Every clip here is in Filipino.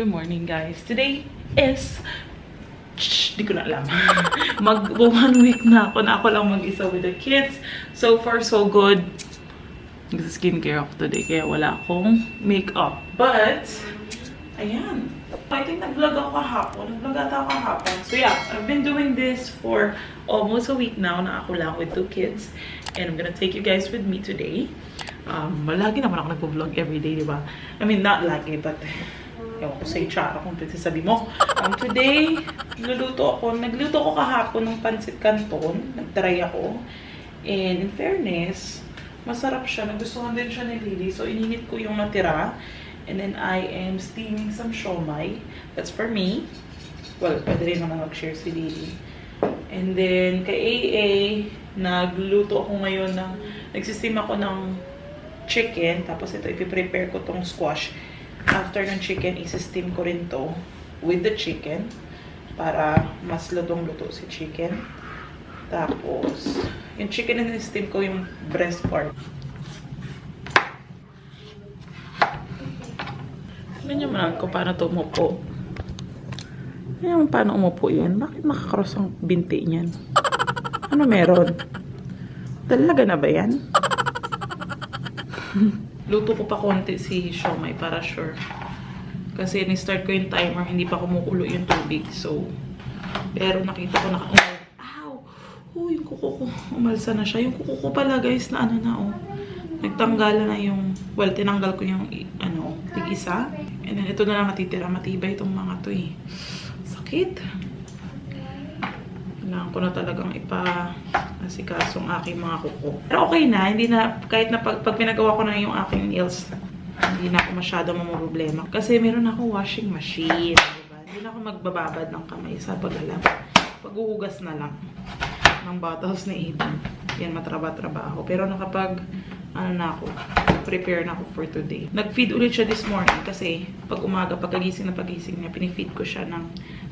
Good morning, guys. Today is... Di ko na alam. Mag 1 week na ako lang mag-isa with the kids. So far, so good. Nag-skincare ako today, kaya wala akong makeup. But, ayan. I think nag-vlog ako kahapon. Nag-vlog ata ako kahapon. So yeah, I've been doing this for almost a week now na ako lang with 2 kids. And I'm gonna take you guys with me today. Lagi naman ako nag-vlog everyday, di ba? I mean, not lagi, but ewan ko sa itsara kung sabi mo. Today, nagluto ko kahapon ng pancit canton. Nag-try ako. And in fairness, masarap siya. Nagustuhan din siya ni Lily. So, ininit ko yung natira. And then, I am steaming some siomai. That's for me. Well, pwede rin naman mag-share si Lily. And then, kay AA, nagluto ako ngayon ng, nagsisteam ako ng chicken. Tapos ito, ipiprepare ko tong squash. After ng chicken, isi-steam ko rin to with the chicken. Para mas lutong-luto si chicken. Tapos, yung chicken na steam ko yung breast part. Ganyan man ko paano to umupo. Ganyan paano umupo yan. Bakit nakakross ang binti niyan? Ano meron? Talaga na ba yan? Luto ko pa konti si siomai para sure. Kasi ni-start ko yung timer, hindi pa kumukulo yung tubig. So, pero nakita ko yung kuko ko. Umalsa na siya. Yung kuko ko pala guys na ano na nagtanggal na yung, well, tinanggal ko yung tig-isa. And then ito na lang natitira. Matibay itong mga to eh. Sakit. Kailangan ko na talagang ipa-asikasong aking mga kuko. Pero okay na. Hindi na, kahit na pag pinagawa ko na yung aking nails, hindi na ako masyado mamroblema. Kasi meron ako washing machine. Diba? Hindi na ako magbababad ng kamay sa pag-alam. Pag-uhugas na lang ng bottles na ibon. Yan, matraba-trabaho. Pero nakapag, prepare na ako for today. Nag-feed ulit siya this morning kasi pag umaga, pagkagising niya, pinifeed ko siya ng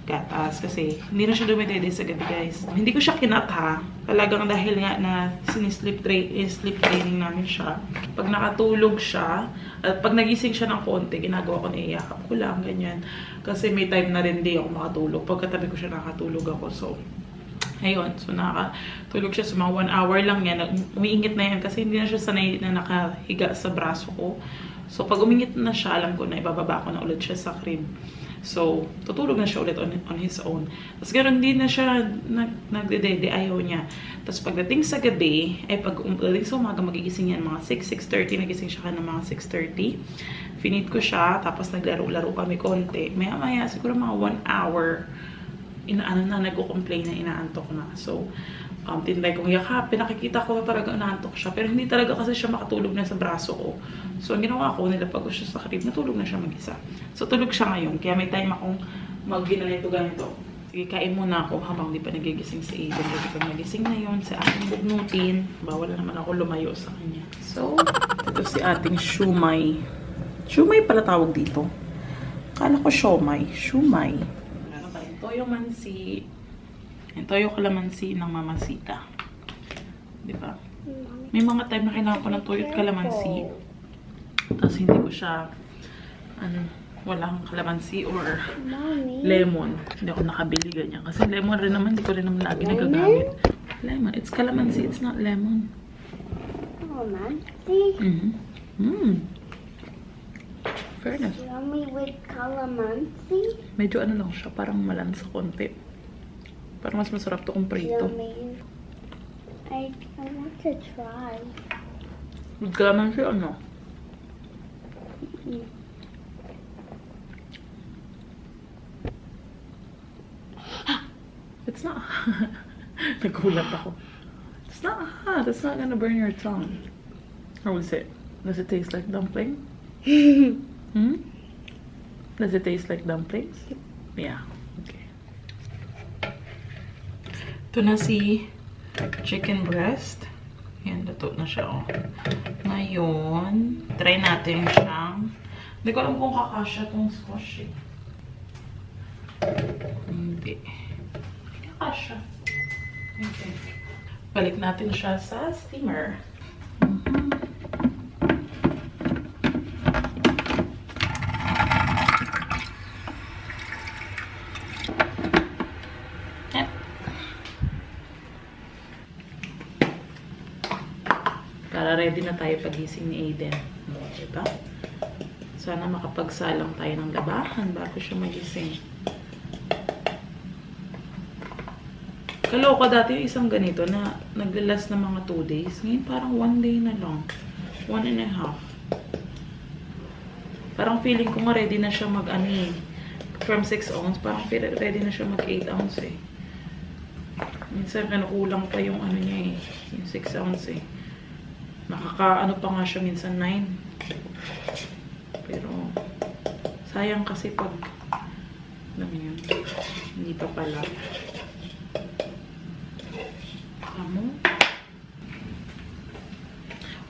gatas kasi hindi na siya dumidede sa gabi, guys. Hindi ko siya kinatha. Talagang dahil nga na sleep training namin siya. Pag nakatulog siya, at pag nagising siya ng konti, ginagawa ko na iyakap ko lang, ganyan. Kasi may time na rin di ako makatulog. Pagkatabi ko siya, nakatulog ako. So, ayun, so nakatulog siya sa mga 1 hour lang yan. Umiingit na yan kasi hindi na siya sanay na nakahiga sa braso ko. So pag umingit na siya, alam ko na ibababa ko na ulit siya sa crib. So tutulog na siya ulit on his own. Tapos ganoon din na siya nagdedede, ayaw niya. Tapos pagdating sa gabi, pagdating sa umaga magigising yan mga 6:30, nagising siya ng mga 6:30. Finit ko siya, tapos naglaro-laro kami konti. Maya-maya, siguro mga 1 hour, nagko-complain na inaantok na. So, tinry kong yakapin. Nakikita ko talaga inaantok siya. Pero hindi talaga kasi siya makatulog na sa braso ko. So, ang ginawa ko, nilapag ko siya sa crib, natulog na siya mag-isa. So, tulog siya ngayon. Kaya may time akong ganito. Sige, kain muna ako habang di pa nagigising si Aiden. Kasi pag nagising na yun, sa ating bugnutin, bawal na naman ako lumayo sa kanya. So, ito si ating siomai. Siomai pala tawag dito. Kala ko siomai. Siomai. Toyo mansi. Yung toyo kalamansi ng mamasita. Diba? May mga time na kailangan ko ng toyo at kalamansi. Tapos hindi ko siya, walang kalamansi or lemon. Hindi ako nakabili ganyan. Kasi lemon rin naman, hindi ko rin naman lagi nagagamit. Lemon. It's calamansi. It's not lemon. Calamansi? Fairness. Yummy with calamansi? Medyo lang siya, parang malansa konti. Parang mas masarap to kung prito. Yummy. I want to try. With calamansi, It's not. Nagulat ako. It's not hot. It's not gonna burn your tongue. Or was it? Does it taste like dumpling? Does it taste like dumplings? Yeah. Okay. Ito na si chicken breast. Yan, luto na siya. Ngayon, try natin siyang... Hindi ko alam kung kakasya itong squash eh. Hindi. Kakasya. Okay. Balik natin siya sa steamer. para ready na tayo pagising ni Aiden. Diba? Sana makapagsalang tayo ng labahan bago siya magising. Kaloka dati yung isang ganito na naglalas na mga 2 days. Ngayon parang 1 day na lang. 1.5. Parang feeling ko nga ready na siya from 6 ounce. Parang ready na siya mag 8 ounce eh. Minsan kulang pa yung niya eh. Yung 6 ounce eh. Nakaka pa nga siya minsan 9. Pero sayang kasi pag alam yun, hindi pa pala.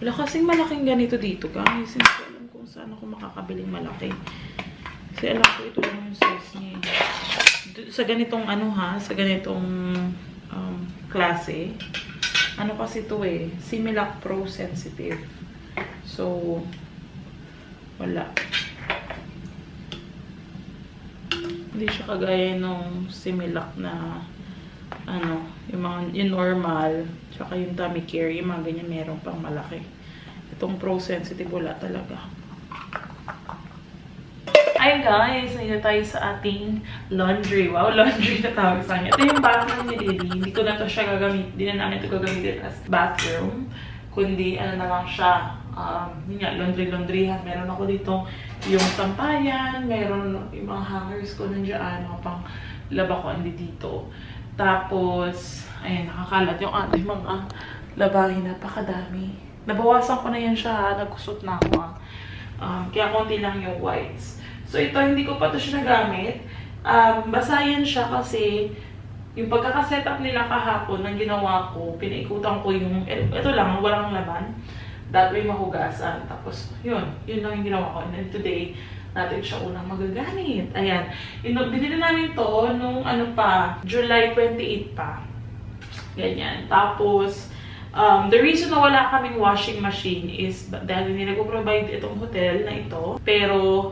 Wala kasing malaking ganito dito, guys. Hindi ko alam kung saan ako makakabiling malaki. Kasi alam ko ito lang yung size niya. Sa ganitong sa ganitong klase. Kasi ito eh. Similac Pro Sensitive. So, wala. Hindi siya kagaya nung Similac na yung normal, tsaka yung tummy care, yung mga ganyan meron pang malaki. Itong Pro Sensitive wala talaga. Hi guys! Ngayon tayo sa ating laundry. Wow, laundry na tawag sa kanya. Ito yung bathroom ni Lily. Hindi ko na to siya gagamit. Hindi na namin ito gagamitin as bathroom. Kundi na lang siya. Laundry-laundryhan. Meron ako dito yung sampayan. Meron yung mga hangers ko nandiyan. Pang laba ko dito. Tapos, ayan, nakakalat yung ating mga labahin. Napakadami. Nabawasan ko na yan siya. Nagkusot na ako. Kaya konti lang yung whites. So, ito, hindi ko pa ito siya nagamit. Basayan siya kasi yung pagkakasetup nila kahapon ng ginawa ko, pinaikutan ko yung, ito lang, walang laman. That way, mahugasan. Tapos, yun lang yung ginawa ko. And then today, natin siya unang magagamit. Ayan. Binili namin to nung July 28 pa. Ganyan. Tapos, the reason na wala kaming washing machine is dahil hindi nag-provide itong hotel na ito. Pero,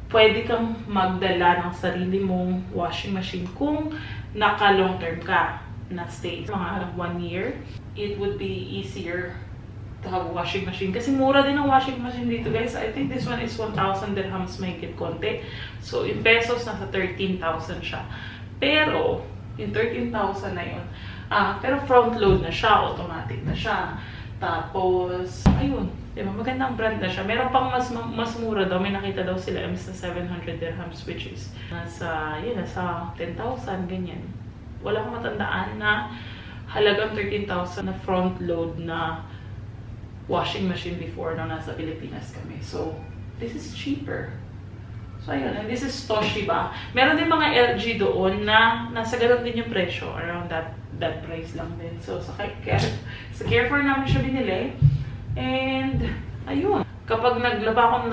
pwede kang magdala ng sarili mong washing machine kung naka-long term ka na stay. Mga 1 year, it would be easier to have a washing machine. Kasi mura din ang washing machine dito, guys. I think this one is 1,000 dirhams may higit konti. So, in pesos, nasa 13,000 siya. Pero, yung 13,000 na yun, pero front load na siya, automatic na siya. Tapos, ayun, diba? Magandang brand na siya. Meron pang mas mura daw. May nakita daw sila, sa 700 dirhams, which is nasa 10,000, ganyan. Wala akong matandaan na halagang 13,000 na front load na washing machine before nung nasa Pilipinas kami. So, this is cheaper. So, ayun. And this is Toshiba. Meron din mga LG doon na nasa ganun din yung presyo. Around that price lang din. So, sa Carrefour namin siya binili. And, ayun. Kapag naglaba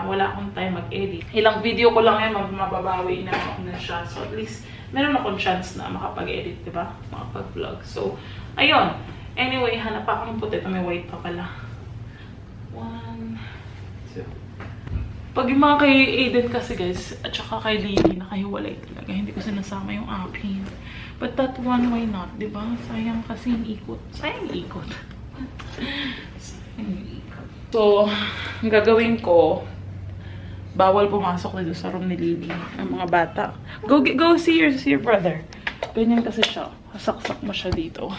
wala akong time mag-edit. Ilang video ko lang yan, mababawi na siya. So, at least, meron akong chance na makapag-edit, diba? Makapag-vlog. So, ayun. Anyway, hanap ako ng puti. May white pa pala. 1, 2. Pag yung mga kay Aiden kasi, guys, at saka kay Lily, nakahiwalay talaga. Hindi ko sinasama yung akin. But that one, why not? Diba? Sayang kasi yung ikot. Sayang yung ikot. Sayang yung ikot. So, ang gagawin ko, bawal pumasok na doon sa room ni Lily. Ang mga bata. Go see your brother. Ganyan kasi siya. Saksak mo siya dito.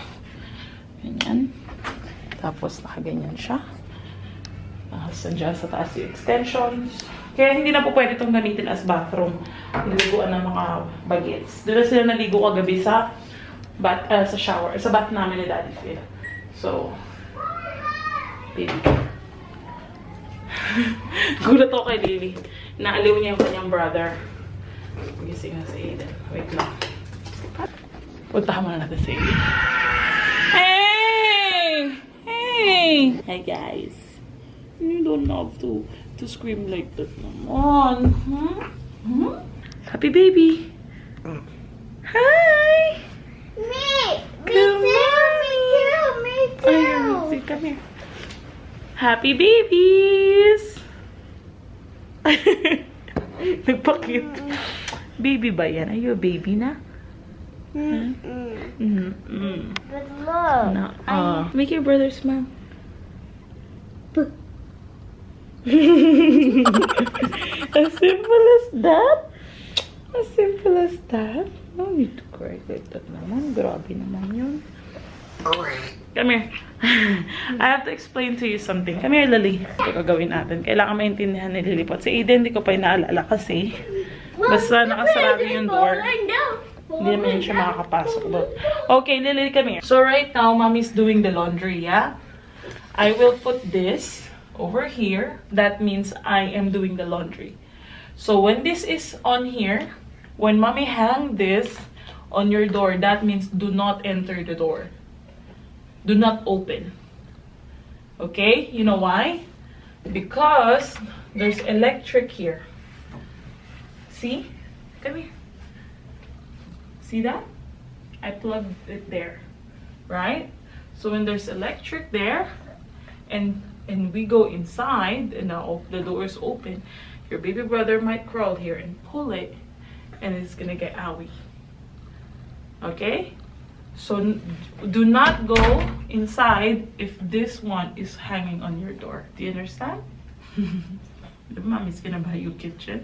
Ganyan. Tapos, nakaganyan siya. Nandiyan sa taas yung extensions. Kaya hindi na po pwede itong gamitin as bathroom. Niliguan ng mga bagets. Doon na sila naligo kagabi sa shower. Sa bath namin ni Daddy Phil. So, baby. Gulat ako kay Lily. Naaliw niya yung kanyang brother. Gising na si Aiden. Wait lang. Puntahan muna natin si Aiden. Hey! Hi guys. You don't have to scream like that naman. Happy baby. Hi! Me Come too. Come here. Happy babies! Nagpakit. Baby ba yan? Are you a baby na? But look. Make your brother smile. As simple as that? As simple as that? No need to cry like that naman. Grabe naman yun. Come here. I have to explain to you something. Come here, Lily. Ito gagawin natin. Kailangan maintindihan ni Lilipot. Si Aiden, hindi ko pa inaalala kasi basta nakasarado yung door. Hindi naman siya makakapasok. But, okay, Lily, come here. So right now, Mommy's doing the laundry, yeah? I will put this over here. That means I am doing the laundry. So when this is on here, when Mommy hang this on your door, that means do not enter the door. Do not open. Okay? You know why? Because there's electric here. See? Come here. See that? I plugged it there. Right? So when there's electric there, and we go inside, and now the door is open, your baby brother might crawl here and pull it, and it's gonna get owie. Okay? So do not go inside if this one is hanging on your door. Do you understand? The Mommy's gonna buy you kitchen.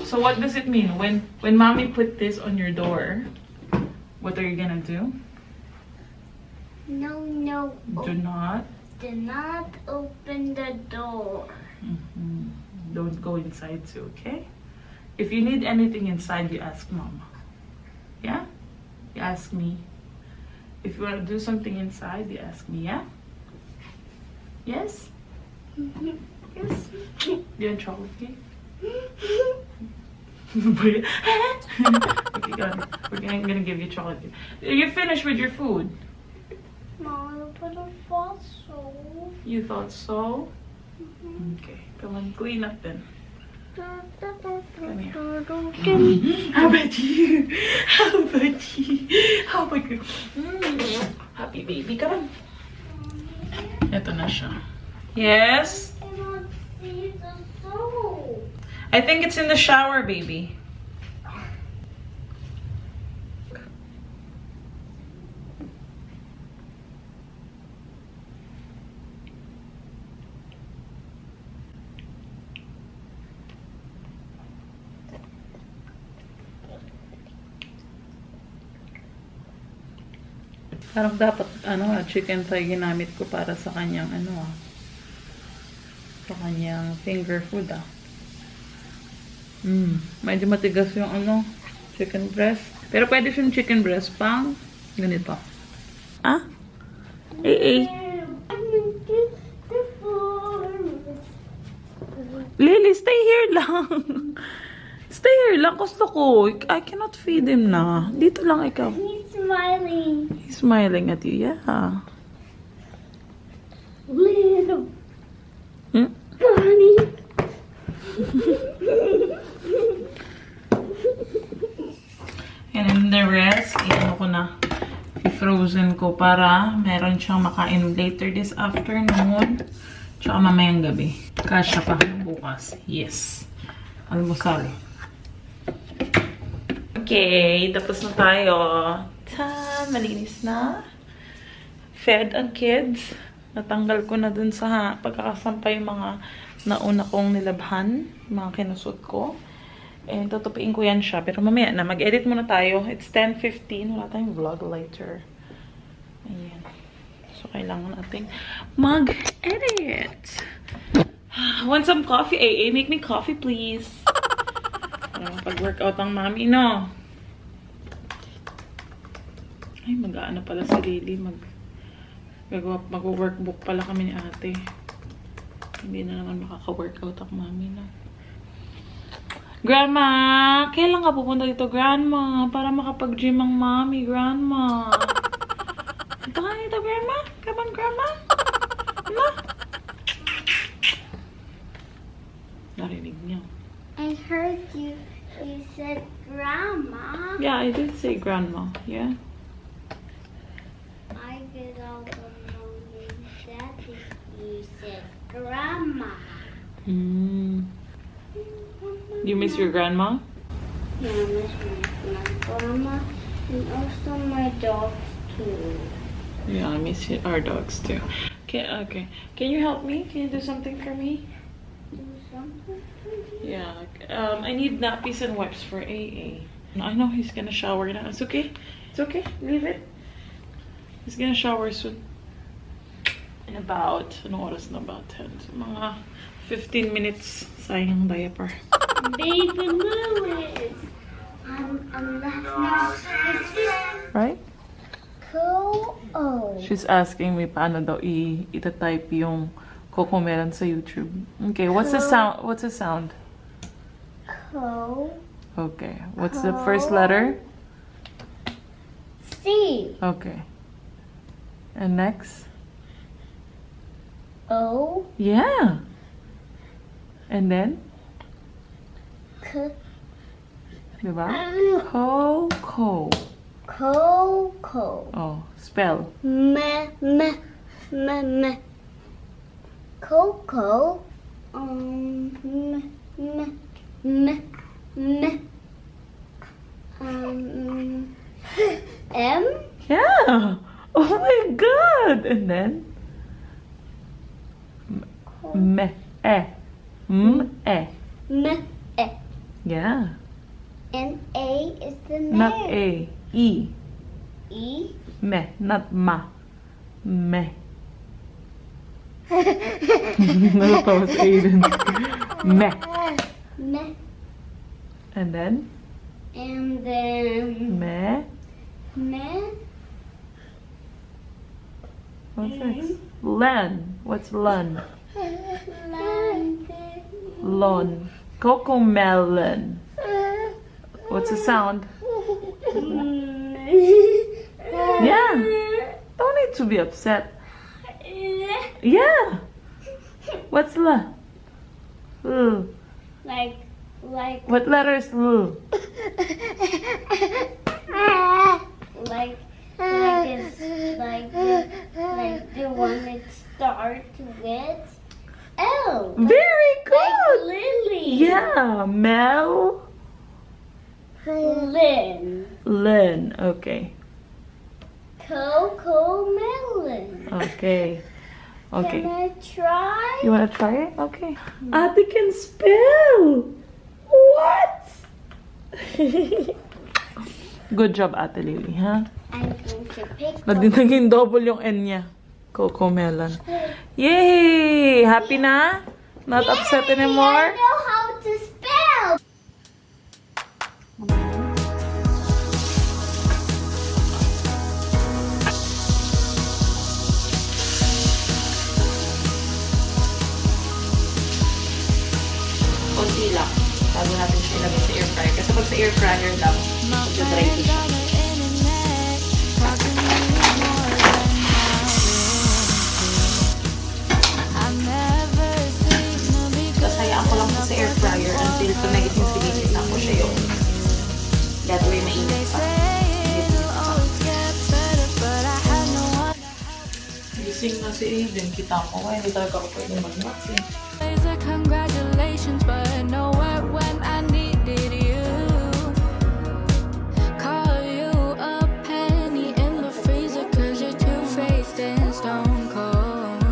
So what does it mean? When Mommy put this on your door, what are you gonna do? No. Do not. Do not open the door. Don't go inside too, okay? If you need anything inside, you ask Mama. Yeah? You ask me. If you want to do something inside, you ask me, yeah? Yes? Yes? Do you want chocolate cake? Okay, got it. I'm gonna give you chocolate cake. You're finished with your food. Mom, but I thought so. You thought so? Okay, come on, clean up then. Come here. How about you? How about you? How about you? Happy baby, come on. Ito na siya. Yes? I cannot see the soap. I think it's in the shower, baby. Parang dapat, chicken thigh ginamit ko para sa kanyang, sa kanyang finger food, Medyo matigas yung, chicken breast. Pero pwede siyang chicken breast pang ganito. Ah? Lily, stay here lang. Stay here lang. Gusto ko. I cannot feed him na. Dito lang ikaw. He's smiling. He's smiling at you. Yeah. Little Hmm? bunny. And then the rest, ko na. I-frozen ko para meron siyang makain later this afternoon. Tsaka mamayang gabi. Kasya pa bukas. Yes. Almusal. Okay, tapos na tayo. Malinis na. Fed ang kids. Natanggal ko na dun sa pagkakasampay yung mga nauna kong nilabhan. Mga kinusot ko. And tutupiin ko yan siya. Pero mamaya na, mag-edit muna tayo. It's 10:15. Wala tayong vlog later. Ayan. So, kailangan natin mag-edit. Want some coffee? AA, make me coffee, please. Pag-workout ang mami, no? Ay, mag-aano pala si Lily. Mag-workbook pala kami ni ate. Hindi na naman makaka-workout ang mami, no? Grandma! Kailan ka pupunta dito, Grandma? Para makapag-gym ang mami, Grandma. Ito ka dito, Grandma? Come on, Grandma? Ano? Narinig niya. I heard you said grandma. Yeah, I did say grandma. Yeah. I get all the morning that you said grandma. You miss your grandma? Yeah, I miss my grandma and also my dogs too. Yeah, I miss our dogs too. Okay. Can you help me? Can you do something for me? Do something. Yeah. I need nappies and wipes for AA. I know he's gonna shower now. It's okay. It's okay. Leave it. He's gonna shower soon. In about, ano oras na about 10? So, mga 15 minutes. Sayang diaper. Baby Lewis. Right? Cool. Oh. She's asking me paano daw ita-type yung Cocomelon sa YouTube. Okay, what's the sound? What's the sound? Co. Okay. What's the first letter? C. Okay. And next? O. Yeah. And then? C. Diba? Coco. Coco. Oh, spell. Me. Coco. Me. M. Yeah. Oh my god. And then? Me. Me. Yeah. And A is the name. Not A. E. E. Me. Not ma. Me. Nalatawa si Aiden. Me. Me. And then? And then Me. me. What's next? Len. What's Len? Lon. Cocomelon. What's the sound? Yeah. Don't need to be upset. Yeah. What's L? L. Like What letter is L? like the one that starts with L. Very Like good. Lily. Yeah. Mel. Lynn. Len. Okay. Cocomelon. Okay. Can Okay. I try? You wanna try it? Okay. Ate can spell. What? Good job, Ate Lily, huh? I'm going to pick Naging double yung N niya. Cocomelon. Yay! Happy na? Not upset I anymore? know how to spell. Konti lang. Bago natin siya ilagay sa air fryer. Kasi pag sa air fryer lang, magdadry ko siya. Tapos hayaan ko lang po sa air fryer until tumigit yung silitin na po siya yung that way mainit pa. Gising na si Aiden. Kita mo nga, hindi talaga ako pwede mag-max eh. Congratulations, but nowhere when I needed you. Call you a penny in the freezer, cause you're two-faced and stone cold.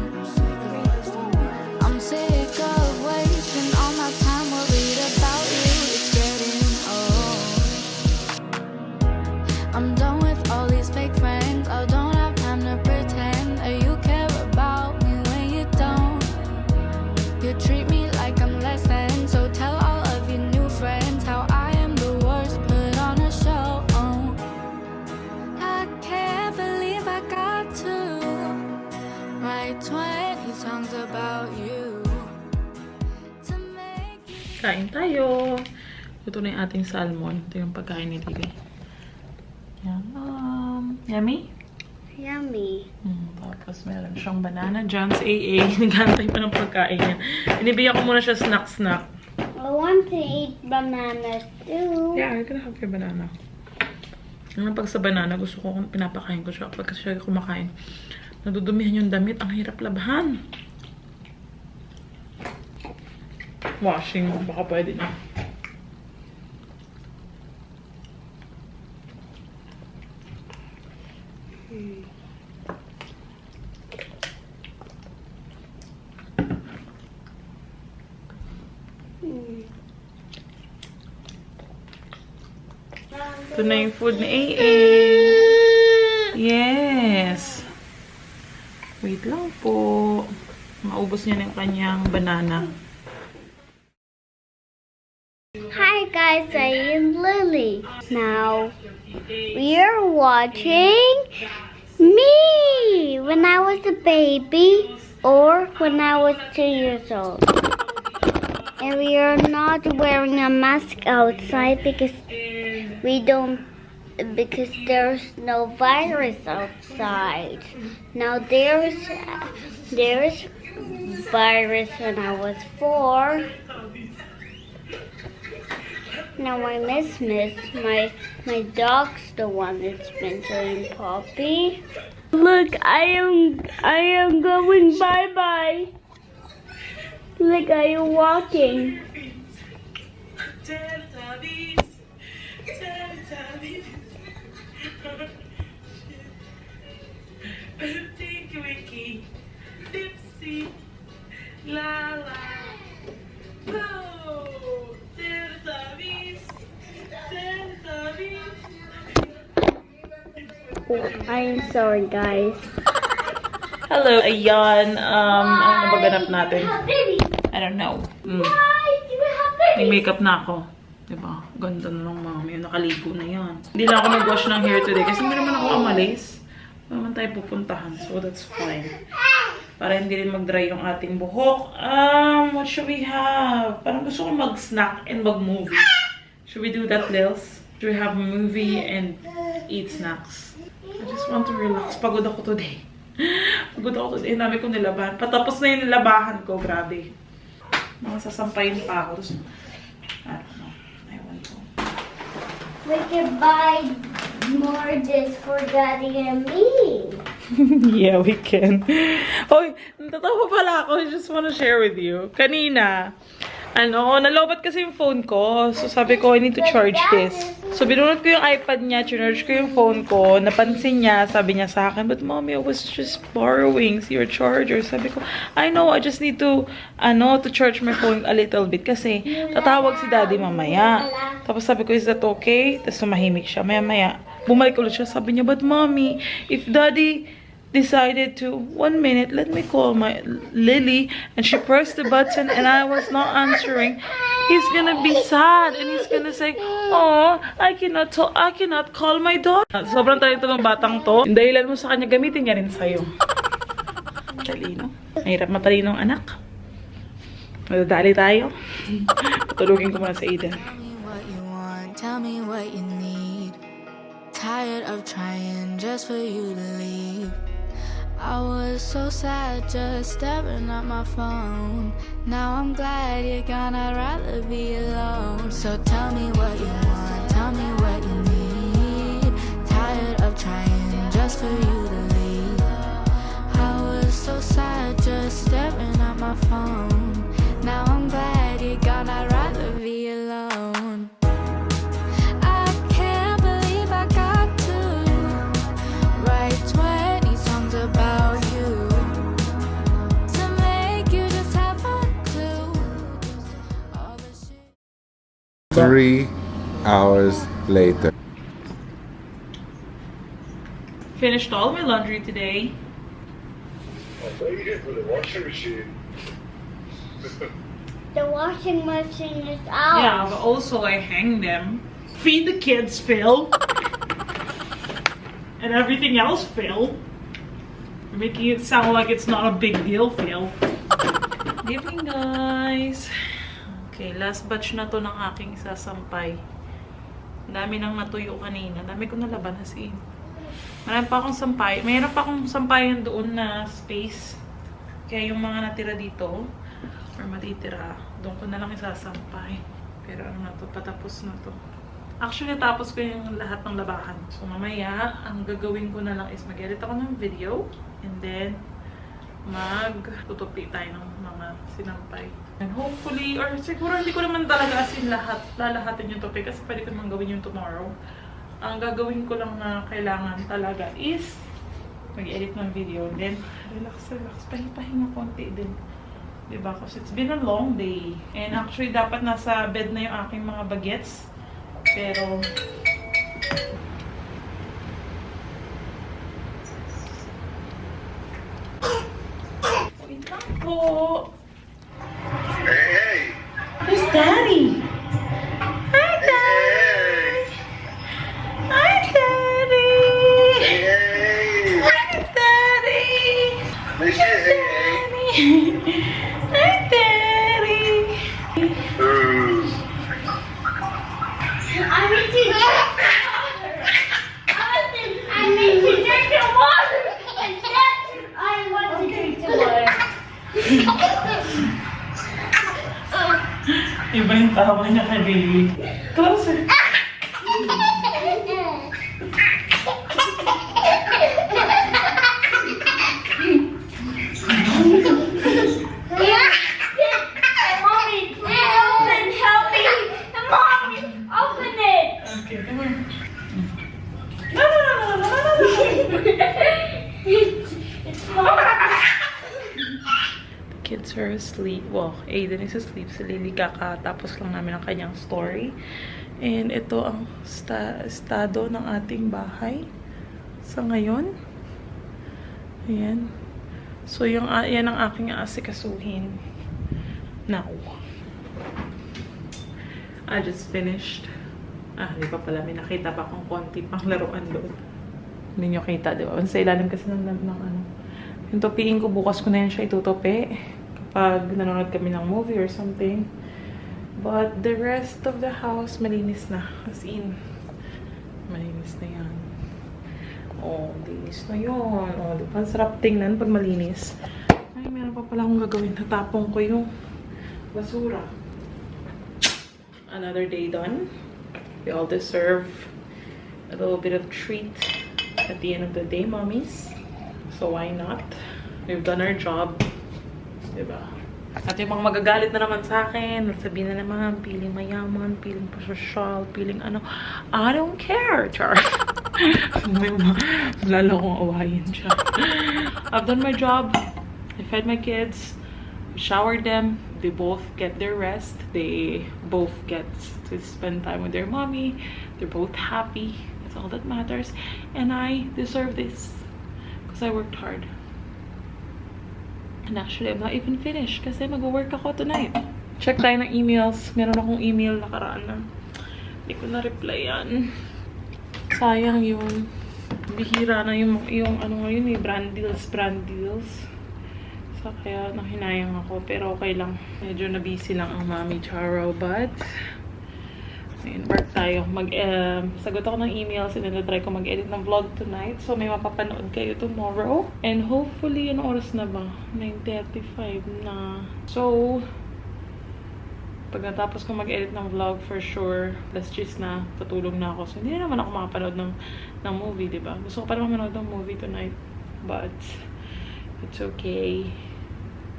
I'm sick of wasting all my time worried about you. It's getting old. I'm done with all these fake friends. I don't have time to pretend that you care about me when you don't. You treat me like I'm less than, so tell all of your new friends how I am the worst. Put on a show. I can't believe I got to write 20 songs about you to make you. Kain tayo! Ito na yung ating salmon. Ito yung pagkain ni Lily. Yummy? Yummy. Tapos meron siyang banana dyan sa AA. Naghantay pa ng pagkain niya. Inibigyan ko muna siya snack-snack. I want to eat bananas too. Yeah, you can have your banana. Ano pag sa banana, gusto ko pinapakain ko siya. Pag siya kumakain, nadudumihan yung damit. Ang hirap labahan. Washing, baka pwede na. Ito na yung food ni AA. Yes. Wait lang po. Maubos niya na yung kanyang banana. Hi guys, I am Lily. Now we are watching me when I was a baby or when I was 2 years old. And we are not wearing a mask outside because there's no virus outside. Now there's virus when I was 4. Now my my dog's the one that's been doing Poppy. Look, I am going bye-bye. Look, I am walking. Tinky-winky, dipsy, la-la, go! Teletubbies, Teletubbies. I am sorry, guys. Hello, ayan. Ano ba ganap natin? I don't know. May makeup na ako. Diba? Ganda na lang, mami. Nakaligo na yan. Hindi lang ako nag-wash ng hair today kasi hindi naman ako amalis. Naman tayo pupuntahan. So, that's fine. Para hindi rin mag-dry yung ating buhok. What should we have? Parang gusto ko mag-snack and mag-movie. Should we do that, Lils? Should we have a movie and eat snacks? I just want to relax. Pagod ako today. Pagod ako today. Dami ko nilabahan. Patapos na yung nilabahan ko. Grabe. Mga sasampayin pa ako. Tapos, I don't know. I want to. We can buy more dishes for Daddy and me. Yeah, we can. Hoy, natatawa pala ako. I just want to share with you. Kanina, nalobat kasi yung phone ko. So, sabi ko, I need to charge this. So, binunod ko yung iPad niya, charge ko yung phone ko. Napansin niya, sabi niya sa akin, but mommy, I was just borrowing your charger. Sabi ko, I know, I just need to charge my phone a little bit. Kasi, tatawag si Daddy mamaya. Tapos sabi ko, is that okay? Tapos sumahimik siya. Maya-maya, bumalik ulit siya. Sabi niya, but mommy, if Daddy decided to, 1 minute, let me call my Lily, and she pressed the button and I was not answering, he's gonna be sad and he's gonna say, oh, I cannot call my daughter. Sobrang talento ng batang to. Yung dahilan mo sa kanya, gamitin niya rin sa'yo. Talino. Mahirap matalinong anak. Madadali tayo. Patulugin ko muna sa Eden. Tell me what you need. Tired of trying just for you to leave. I was so sad just staring at my phone. Now I'm glad you're gone, I'd rather be alone. So tell me what you want, tell me what you need. Tired of trying just for you to leave. I was so sad just staring at my phone. Now I'm glad you're gone, I'd rather be alone. I can't believe I got to write 20 songs about you to make you just have a clue. All the shit. 3 hours later. Finished all my laundry today. I thought you did with the washing machine. The washing machine is out. Yeah, but also I hang them. Feed the kids, Phil. And everything else, Phil. You're making it sound like it's not a big deal, Phil. Good evening, guys. Okay, last batch na to ng aking sasampay. Ang dami nang natuyo kanina. Dami ko nalaban as in. Marami pa akong sampay. Mayroon pa akong sampayan doon na space. Kaya yung mga natira dito, or matitira, doon ko na lang isasampay. Pero ano na to, patapos na to. Actually, natapos ko yung lahat ng labahan. So, mamaya, ang gagawin ko na lang is mag-edit ako ng video. And then, mag-tutupi tayo ng mga sinampay. And hopefully, or siguro hindi ko naman talaga as in lalahatin yung topic kasi pwede ko naman gawin yung tomorrow. Ang gagawin ko lang na kailangan talaga is mag-edit ng video. And then, relax. Pahinga konti din. Diba? Kasi it's been a long day. And actually, dapat nasa bed na yung aking mga bagets. Pero, Wait lang po. Hey, Where's Daddy? Hi, Daddy. hey, Hi, Daddy. hey, hey, Hi, Daddy. hey, hey, Hi, Daddy. Ooh. I need to drink the water. I want to drink the water. Iba yung tawa niya kay baby. Closer. Mommy, open, help me. Mommy, open it. Okay, come on. No, no, no, no, no, no, no. It's Mommy. Kids are asleep. Well, Aiden is asleep. Si Lily kakatapos lang namin ang kanyang story. And ito ang estado ng ating bahay sa ngayon. Ayan. So, yan ang aking aasikasuhin now. I just finished. Hindi pa pala. May nakita pa akong konti pang laruan doon. Hindi nyo kita, di ba? Sa ilalim kasi ng ano. Yung topiin ko, bukas ko na yan siya itutopi. Kapag nanonood kami ng movie or something. But the rest of the house, malinis na. As in, malinis na yan. Oh, linis na yun. Oh, di ba? Ang sarap tingnan pag malinis. Ay, meron pa pala akong gagawin. Natapong ko yung basura. Another day done. We all deserve a little bit of treat at the end of the day, mommies. So why not? We've done our job. Diba? At yung mga magagalit na naman sa akin, sabihin na naman, feeling mayaman, feeling pasosyal, feeling ano, I don't care, Char. Lalo kong awayin siya. I've done my job. I fed my kids. Showered them. They both get their rest. They both get to spend time with their mommy. They're both happy. That's all that matters. And I deserve this. Because I worked hard. And actually, I'm not even finished. Kasi mag-work ako tonight. Check tayo ng emails. Meron akong email nakaraan na hindi ko na-replyan. Sayang yun. Bihira na yung ano ngayon eh, brand deals. So, kaya nahinayang ako. Pero okay lang. Medyo na-busy lang ang Mami Charo. But, ayun, work tayo. Sagot ako ng emails and then try ko mag-edit ng vlog tonight. So, may mapapanood kayo tomorrow. And hopefully, ano oras na ba? 9:35 na. So, pag natapos ko mag-edit ng vlog, for sure, last gist na, tutulog na ako. So, hindi na naman ako makapanood ng movie, diba? Gusto ko pa naman manood ng movie tonight. But, it's okay.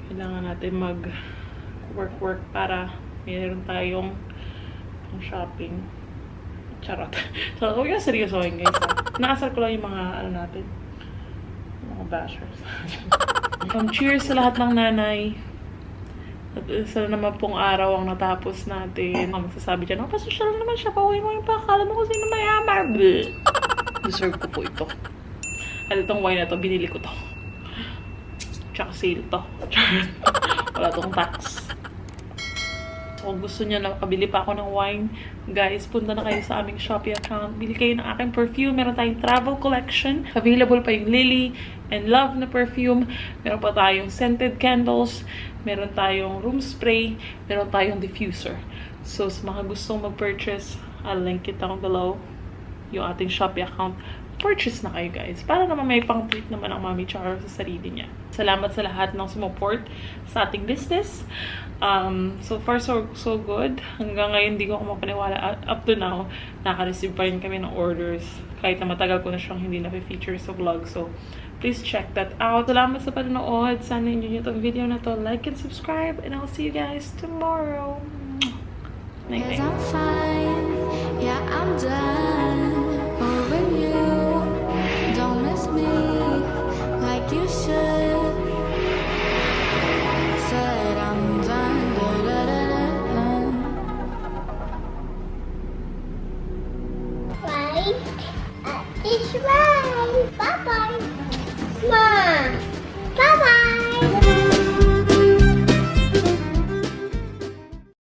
Kailangan natin mag-work para mayroon tayong shopping. Charot. So, huwag yung seryosohin, guys. Naasar ko lang yung mga, ano natin, mga bashers. Cheers sa lahat ng nanay. At isa naman pong araw ang natapos natin. Ang magsasabi dyan, pasosyal naman siya. Pauwi mo yung pakala mo kung sino mayamar. Deserve ko po ito. At itong wine na to, binili ko to. Tsaka sale to. Wala tong tax. So, kung gusto niya na kabili pa ako ng wine, guys, punta na kayo sa aming Shopee account. Bili kayo ng aking perfume. Meron tayong travel collection. Available pa yung Lily and Love na perfume. Meron pa tayong scented candles. Meron tayong room spray. Meron tayong diffuser. So, sa mga gustong mag-purchase, I'll link it down below. Yung ating Shopee account. Purchase na kayo, guys. Para naman may pang-treat naman ang Mami Charo sa sarili niya. Salamat sa lahat ng sumuport sa ating business. So far, so good. Hanggang ngayon, hindi ko ako mapaniwala. Up to now, naka-receive pa rin kami ng orders. Kahit na matagal ko na siyang hindi na-feature sa vlog. So, please check that out. Salamat sa panonood. Sana enjoy nyo itong video na to. Like and subscribe. And I'll see you guys tomorrow. Night, Cause I'm fine, yeah, I'm done over you. Don't miss me like you should. Said I'm done, da-da-da-da-da. Right? right. It's right. Bye-bye. Ma.